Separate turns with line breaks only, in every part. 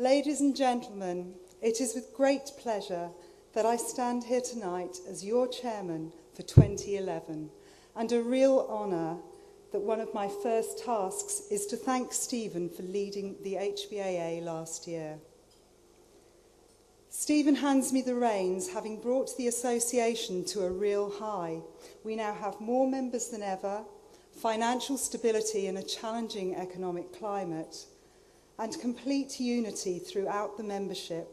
Ladies and gentlemen, it is with great pleasure that I stand here tonight as your chairman for 2011, and a real honour that one of my first tasks is to thank Stephen for leading the HBAA last year. Stephen hands me the reins, having brought the association to a real high. We now have more members than ever, financial stability in a challenging economic climate, and complete unity throughout the membership,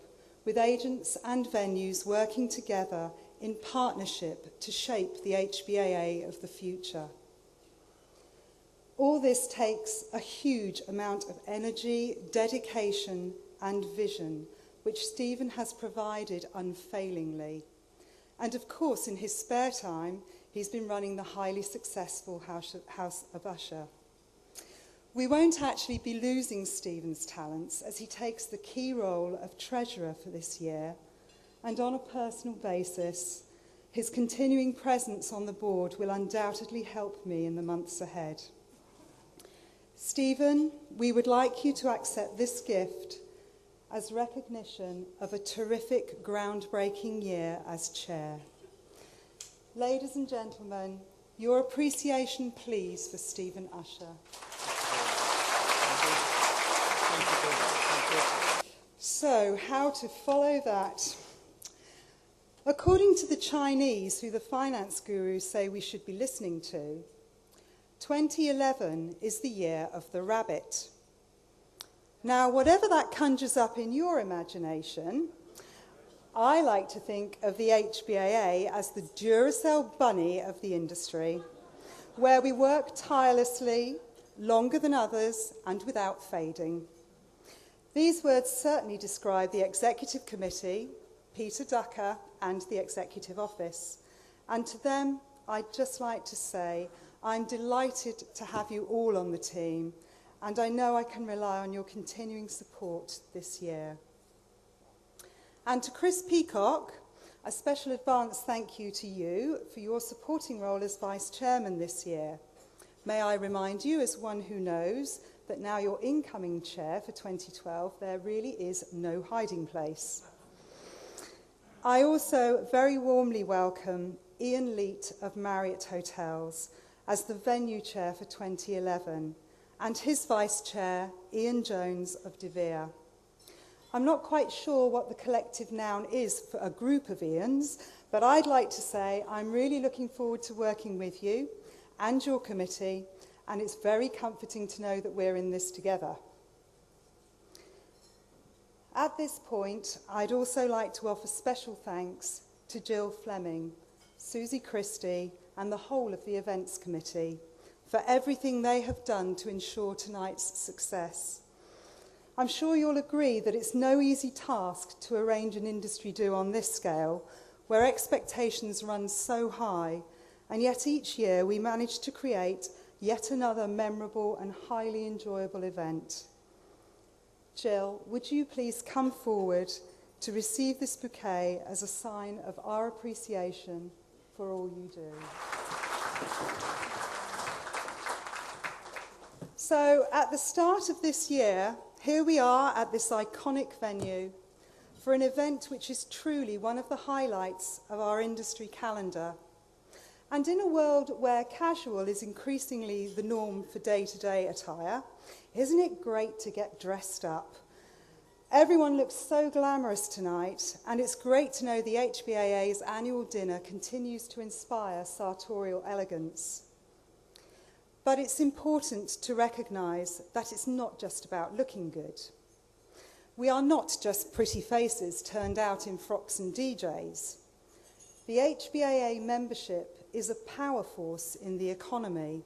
with agents and venues working together in partnership to shape the HBAA of the future. All this takes a huge amount of energy, dedication, and vision, which Stephen has provided unfailingly. And of course, in his spare time, he's been running the highly successful House of Usher. We won't actually be losing Stephen's talents as he takes the key role of treasurer for this year, and on a personal basis, his continuing presence on the board will undoubtedly help me in the months ahead. Stephen, we would like you to accept this gift as recognition of a terrific, groundbreaking year as chair. Ladies and gentlemen, your appreciation, please, for Stephen Usher. So, how to follow that? According to the Chinese, who the finance gurus say we should be listening to, 2011 is the year of the rabbit. Now, whatever that conjures up in your imagination, I like to think of the HBAA as the Duracell bunny of the industry, where we work tirelessly, longer than others, and without fading. These words certainly describe the Executive Committee, Peter Ducker, and the Executive Office. And to them, I'd just like to say, I'm delighted to have you all on the team, and I know I can rely on your continuing support this year. And to Chris Peacock, a special advance thank you to you for your supporting role as Vice Chairman this year. May I remind you, as one who knows, that now your incoming chair for 2012, there really is no hiding place. I also very warmly welcome Ian Leet of Marriott Hotels as the venue chair for 2011, and his vice chair, Ian Jones of De Vere. I'm not quite sure what the collective noun is for a group of Ians, but I'd like to say I'm really looking forward to working with you and your committee, and it's very comforting to know that we're in this together. At this point, I'd also like to offer special thanks to Jill Fleming, Susie Christie, and the whole of the events committee for everything they have done to ensure tonight's success. I'm sure you'll agree that it's no easy task to arrange an industry do on this scale, where expectations run so high, and yet each year we manage to create yet another memorable and highly enjoyable event. Jill, would you please come forward to receive this bouquet as a sign of our appreciation for all you do. So, at the start of this year, here we are at this iconic venue for an event which is truly one of the highlights of our industry calendar. And in a world where casual is increasingly the norm for day-to-day attire, isn't it great to get dressed up? Everyone looks so glamorous tonight, and it's great to know the HBAA's annual dinner continues to inspire sartorial elegance. But it's important to recognise that it's not just about looking good. We are not just pretty faces turned out in frocks and DJs. The HBAA membership is a power force in the economy.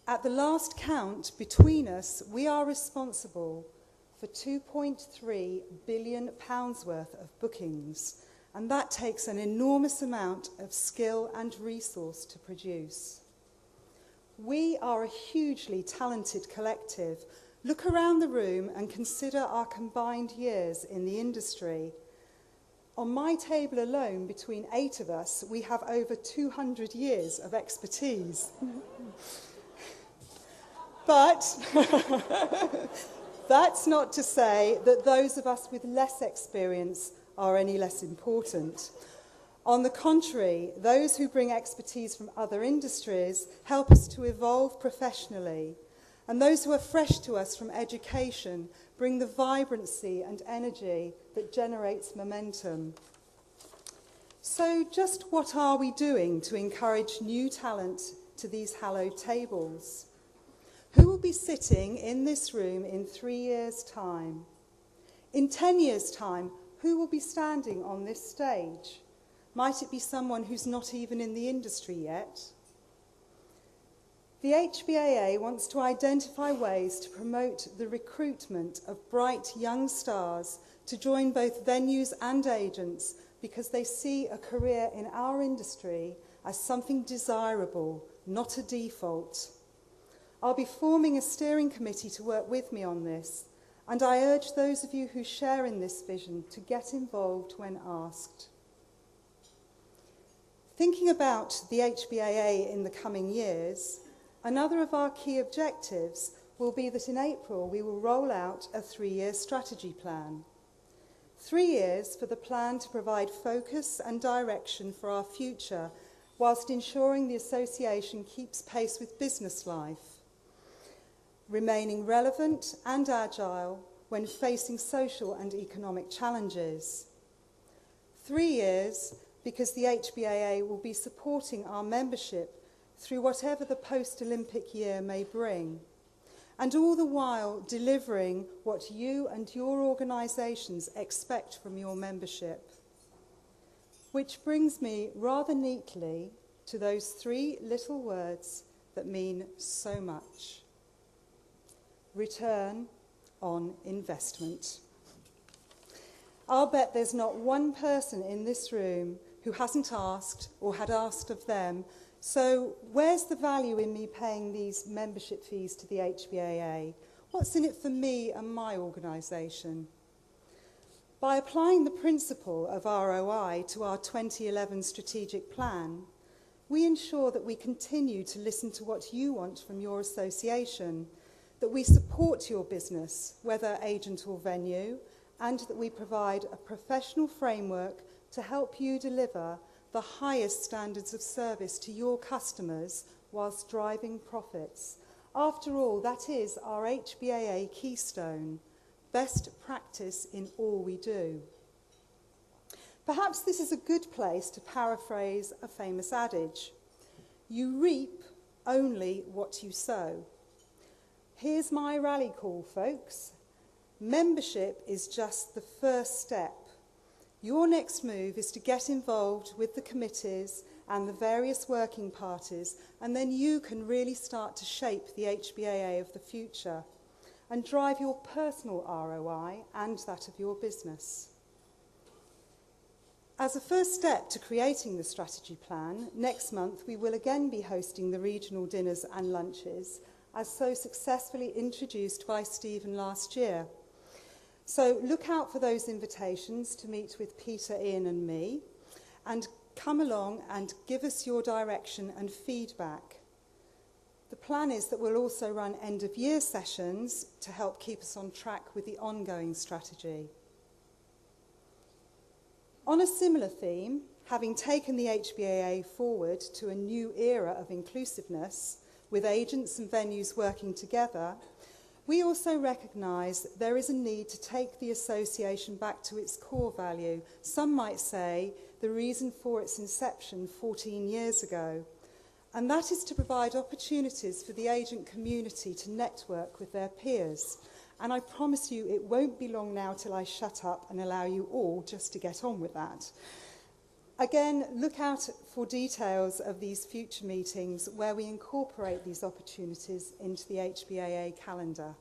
At the last count, between us, we are responsible for £2.3 billion worth of bookings, and that takes an enormous amount of skill and resource to produce. We are a hugely talented collective. Look around the room and consider our combined years in the industry. On my table alone, between 8 of us, we have over 200 years of expertise. But That's not to say that those of us with less experience are any less important. On the contrary, those who bring expertise from other industries help us to evolve professionally, and those who are fresh to us from education bring the vibrancy and energy that generates momentum. So just what are we doing to encourage new talent to these hallowed tables? Who will be sitting in this room in 3 years' time? In 10 years' time, who will be standing on this stage? Might it be someone who's not even in the industry yet? The HBAA wants to identify ways to promote the recruitment of bright young stars to join both venues and agents because they see a career in our industry as something desirable, not a default. I'll be forming a steering committee to work with me on this, and I urge those of you who share in this vision to get involved when asked. Thinking about the HBAA in the coming years, another of our key objectives will be that in April we will roll out a 3-year strategy plan. 3 years for the plan to provide focus and direction for our future, whilst ensuring the association keeps pace with business life, remaining relevant and agile when facing social and economic challenges. 3 years because the HBAA will be supporting our membership through whatever the post-Olympic year may bring, and all the while delivering what you and your organisations expect from your membership. Which brings me rather neatly to those 3 little words that mean so much. Return on investment. I'll bet there's not one person in this room who hasn't asked or had asked of them, so where's the value in me paying these membership fees to the HBAA? What's in it for me and my organisation? By applying the principle of ROI to our 2011 strategic plan, we ensure that we continue to listen to what you want from your association, that we support your business, whether agent or venue, and that we provide a professional framework to help you deliver the highest standards of service to your customers whilst driving profits. After all, that is our HBAA keystone, best practice in all we do. Perhaps this is a good place to paraphrase a famous adage. You reap only what you sow. Here's my rally call, folks. Membership is just the first step. Your next move is to get involved with the committees and the various working parties, and then you can really start to shape the HBAA of the future and drive your personal ROI and that of your business. As a first step to creating the strategy plan, next month we will again be hosting the regional dinners and lunches, as so successfully introduced by Stephen last year. So look out for those invitations to meet with Peter, Ian and me, and come along and give us your direction and feedback. The plan is that we'll also run end-of-year sessions to help keep us on track with the ongoing strategy. On a similar theme, having taken the HBAA forward to a new era of inclusiveness, with agents and venues working together, we also recognise there is a need to take the association back to its core value. Some might say the reason for its inception 14 years ago. And that is to provide opportunities for the agent community to network with their peers. And I promise you it won't be long now till I shut up and allow you all just to get on with that. Again, look out for details of these future meetings where we incorporate these opportunities into the HBAA calendar.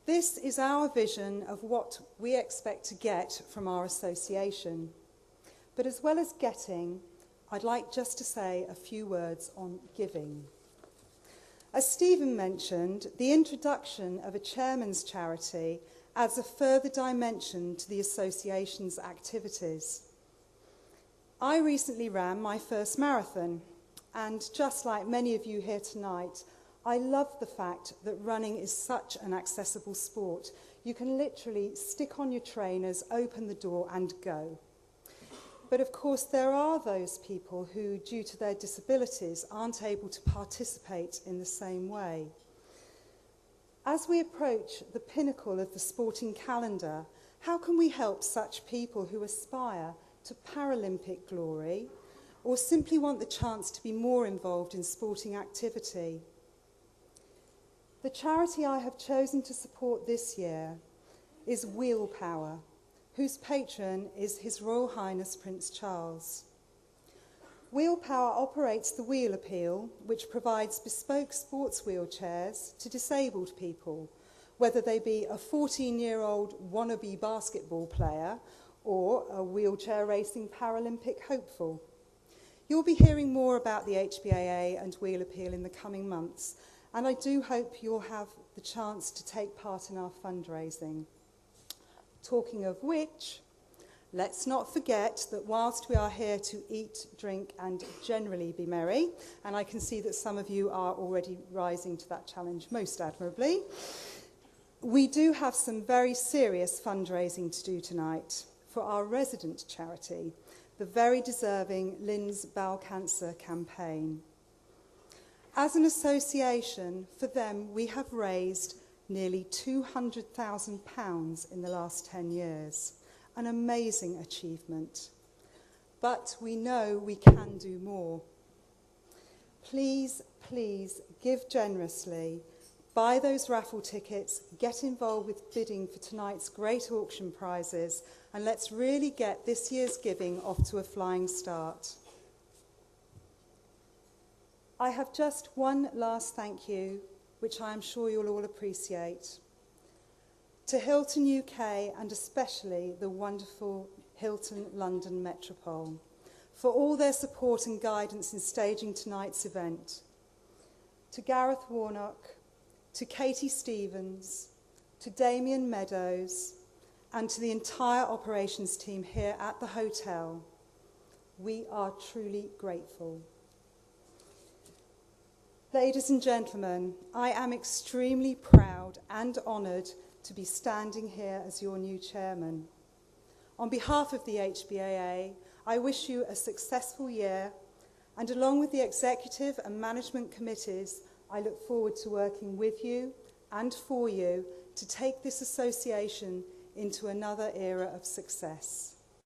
This is our vision of what we expect to get from our association. But as well as getting, I'd like just to say a few words on giving. As Stephen mentioned, the introduction of a chairman's charity adds a further dimension to the association's activities. I recently ran my first marathon, and just like many of you here tonight, I love the fact that running is such an accessible sport. You can literally stick on your trainers, open the door and go. But of course there are those people who, due to their disabilities, aren't able to participate in the same way. As we approach the pinnacle of the sporting calendar, how can we help such people who aspire to Paralympic glory or simply want the chance to be more involved in sporting activity? The charity I have chosen to support this year is Wheel Power, whose patron is His Royal Highness Prince Charles. Wheel Power operates the Wheel Appeal, which provides bespoke sports wheelchairs to disabled people, whether they be a 14-year-old wannabe basketball player or a wheelchair racing Paralympic hopeful. You'll be hearing more about the HBAA and Wheel Appeal in the coming months, and I do hope you'll have the chance to take part in our fundraising. Talking of which, let's not forget that whilst we are here to eat, drink and generally be merry, and I can see that some of you are already rising to that challenge most admirably, we do have some very serious fundraising to do tonight for our resident charity, the very deserving Lynn's Bowel Cancer campaign. As an association, for them we have raised nearly £200,000 in the last 10 years. An amazing achievement. But we know we can do more. Please, please give generously, buy those raffle tickets, get involved with bidding for tonight's great auction prizes, and let's really get this year's giving off to a flying start. I have just one last thank you, which I am sure you'll all appreciate. To Hilton UK and especially the wonderful Hilton London Metropole for all their support and guidance in staging tonight's event. To Gareth Warnock, to Katie Stevens, to Damien Meadows, and to the entire operations team here at the hotel, we are truly grateful. Ladies and gentlemen, I am extremely proud and honoured to be standing here as your new chairman. On behalf of the HBAA, I wish you a successful year, and along with the executive and management committees, I look forward to working with you and for you to take this association into another era of success.